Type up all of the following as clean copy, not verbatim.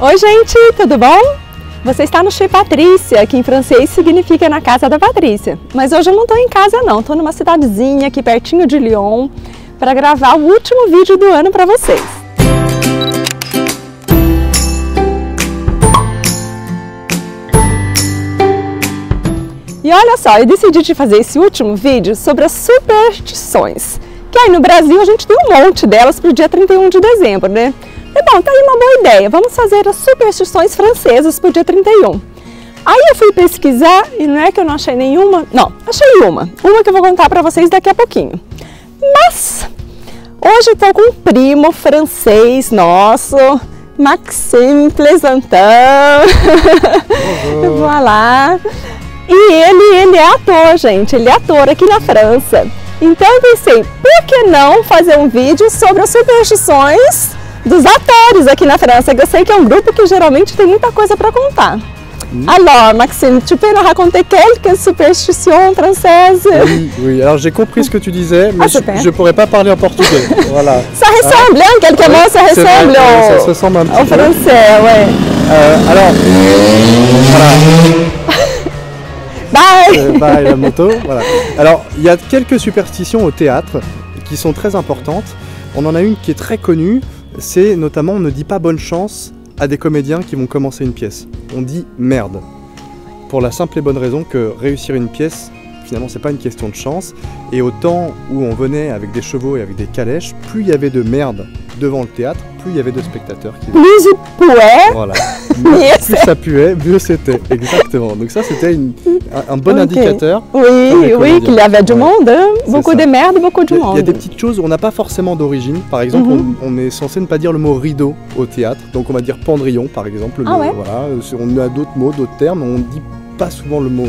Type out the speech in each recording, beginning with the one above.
Oi gente, tudo bom? Você está no Chez Patrícia, que em francês significa na casa da Patrícia. Mas hoje eu não estou em casa não, estou numa cidadezinha aqui pertinho de Lyon para gravar o último vídeo do ano para vocês. E olha só, eu decidi fazer esse último vídeo sobre as superstições, que aí no Brasil a gente tem um monte delas para o dia 31 de dezembro, né? E bom, tá aí uma boa ideia, vamos fazer as superstições francesas para o dia 31. Aí eu fui pesquisar e não é que eu não achei nenhuma, não, achei uma que eu vou contar para vocês daqui a pouquinho. Mas hoje eu tô com um primo francês nosso, Maxime Plaisantin, voilà. E ele é ator, gente, ele é ator aqui na França. Então eu pensei, por que não fazer um vídeo sobre as superstições dos atores aqui na França, que eu sei que é um grupo que geralmente tem muita coisa para contar. Alors, Maxime, tu peux nous raconter quelques superstitions françaises? Oui, alors j'ai compris ce que tu disais, mais je ne pourrais pas parler en portugais. Voilà. Ça ressemble, hein, quelques mots, ça ressemble ça se ressemble un petit au français, ouais. Alors, voilà. Bye la moto, voilà. Alors, il y a quelques superstitions au théâtre qui sont très importantes. On en a une qui est très connue, c'est notamment on ne dit pas bonne chance à des comédiens qui vont commencer une pièce. On dit merde. Pour la simple et bonne raison que réussir une pièce, finalement c'est pas une question de chance. Et au temps où on venait avec des chevaux et avec des calèches, plus il y avait de merde devant le théâtre, plus il y avait de spectateurs qui... Plus il puait, voilà. Plus ça puait, mieux c'était. Exactement. Donc ça c'était un bon indicateur. Oui, qu'il y avait du monde, hein. Beaucoup de merde, beaucoup de monde. Il y a des petites choses où on n'a pas forcément d'origine. Par exemple, on est censé ne pas dire le mot rideau au théâtre. Donc on va dire pendrillon par exemple. Ah ouais. Voilà. On a d'autres mots, d'autres termes. On ne dit pas souvent le mot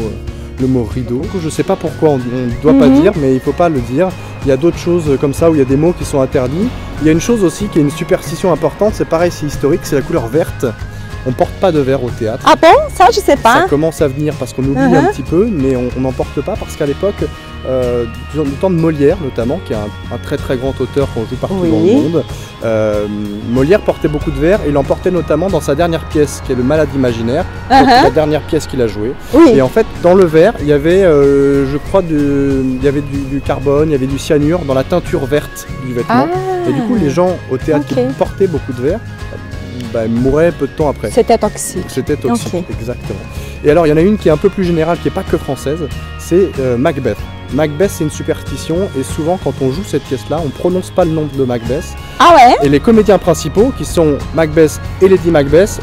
rideau. Je ne sais pas pourquoi on ne doit pas dire, mais il ne faut pas le dire. Il y a d'autres choses comme ça où il y a des mots qui sont interdits. Il y a une chose aussi qui est une superstition importante, c'est pareil, c'est historique, c'est la couleur verte. On ne porte pas de vert au théâtre. Ah bon? Ça, je sais pas. Ça commence à venir parce qu'on oublie un petit peu, mais on n'en porte pas parce qu'à l'époque, du temps de Molière notamment, qui est un très très grand auteur qu'on joue partout dans le monde, Molière portait beaucoup de vert et il en portait notamment dans sa dernière pièce, qui est le Malade imaginaire, la dernière pièce qu'il a jouée. Et en fait, dans le verre, il y avait, je crois, il y avait du carbone, il y avait du cyanure dans la teinture verte du vêtement. Et du coup, les gens au théâtre qui portaient beaucoup de verre, mouraient peu de temps après. C'était toxique. C'était toxique, exactement. Et alors, il y en a une qui est un peu plus générale, qui n'est pas que française, c'est Macbeth. Macbeth, c'est une superstition, et souvent, quand on joue cette pièce-là, on ne prononce pas le nom de Macbeth. Ah ouais? Et les comédiens principaux, qui sont Macbeth et Lady Macbeth,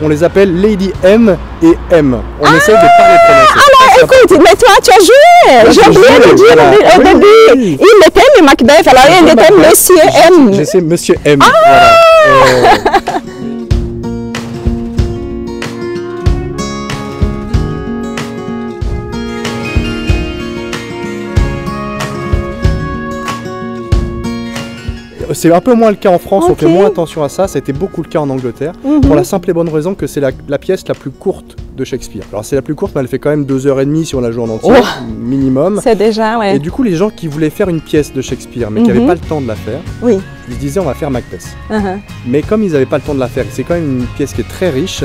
on les appelle Lady M et M. On essaye de ne pas les prononcer. Alors, écoute, mais toi, tu as joué! J'ai oublié de dire au début. Il était Macbeth, alors il était Monsieur M. Je sais, Monsieur M. Voilà. C'est un peu moins le cas en France, on fait moins attention à ça, c'était beaucoup le cas en Angleterre, pour la simple et bonne raison que c'est la pièce la plus courte de Shakespeare. Alors c'est la plus courte, mais elle fait quand même 2h30 si on la joue en entier, minimum. C'est déjà, ouais. Et du coup, les gens qui voulaient faire une pièce de Shakespeare, mais qui n'avaient pas le temps de la faire, ils se disaient on va faire Macbeth. Mais comme ils n'avaient pas le temps de la faire, c'est quand même une pièce qui est très riche,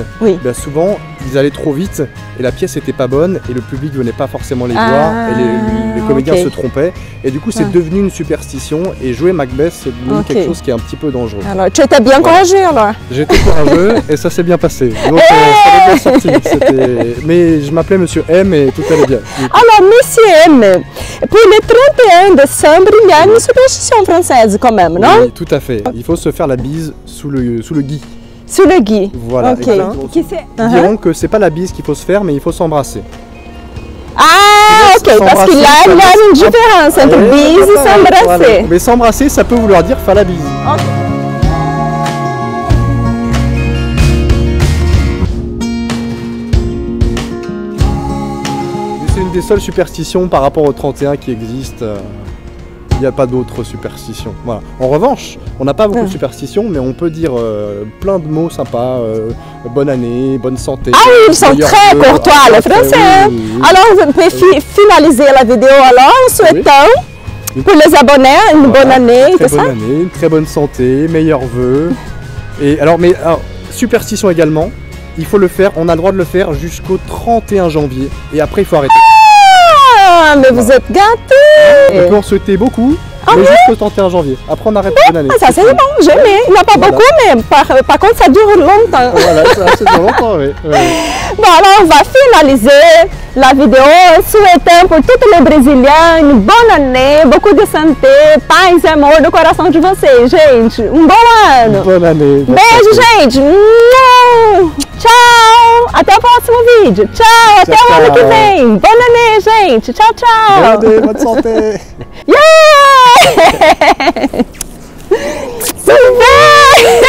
souvent ils allaient trop vite, et la pièce n'était pas bonne, et le public venait pas forcément les voir, et les comédiens se trompaient, et du coup c'est devenu une superstition, et jouer Macbeth c'est devenu quelque chose qui est un petit peu dangereux. Alors tu étais bien courageux alors? J'étais courageux, et ça s'est bien passé, donc ça allait bien sorti, mais je m'appelais Monsieur M et tout allait bien. Alors Monsieur M, pour le 31 décembre il y a une superstition française quand même, non? Oui, tout à fait, il faut se faire la bise sous le gui. Sous le gui. Voilà. Ils diront que c'est pas la bise qu'il faut se faire, mais il faut s'embrasser. Ah, ok, parce qu'il y a une différence entre bise et s'embrasser. Voilà. Mais s'embrasser, ça peut vouloir dire faire la bise. C'est une des seules superstitions par rapport au 31 qui existe. Il n'y a pas d'autres superstitions. Voilà. En revanche, on n'a pas beaucoup de superstitions, mais on peut dire plein de mots sympas. Bonne année, bonne santé. Ah oui, ils sont très courtois, les Français. Alors, vous pouvez finaliser la vidéo alors en souhaitant pour les abonnés une bonne année. Une très bonne année, une très bonne santé, meilleurs vœux. Et alors, superstition également, il faut le faire, on a le droit de le faire jusqu'au 31 janvier et après il faut arrêter. Ah, mais vous êtes gâtés! On peut en souhaiter beaucoup, mais oui? jusqu'au 31 janvier. Après on arrête bonne année. Ah, ça c'est bon, j'aimais. Il n'y en a pas beaucoup, mais par contre ça dure longtemps. Voilà, ça dure longtemps, oui. Bon, alors on va finaliser la vidéo souhaitant pour tous les Brésiliens une bonne année, beaucoup de santé, paz e amor do coração de vocês, gente. Um bom ano. Bonne année. Beijo, gente. Tchau. Até o próximo vídeo. Tchau. Até o ano que vem. Bonne année, gente. Tchau, tchau. Bonne année, bonne santé. Yeah! Super!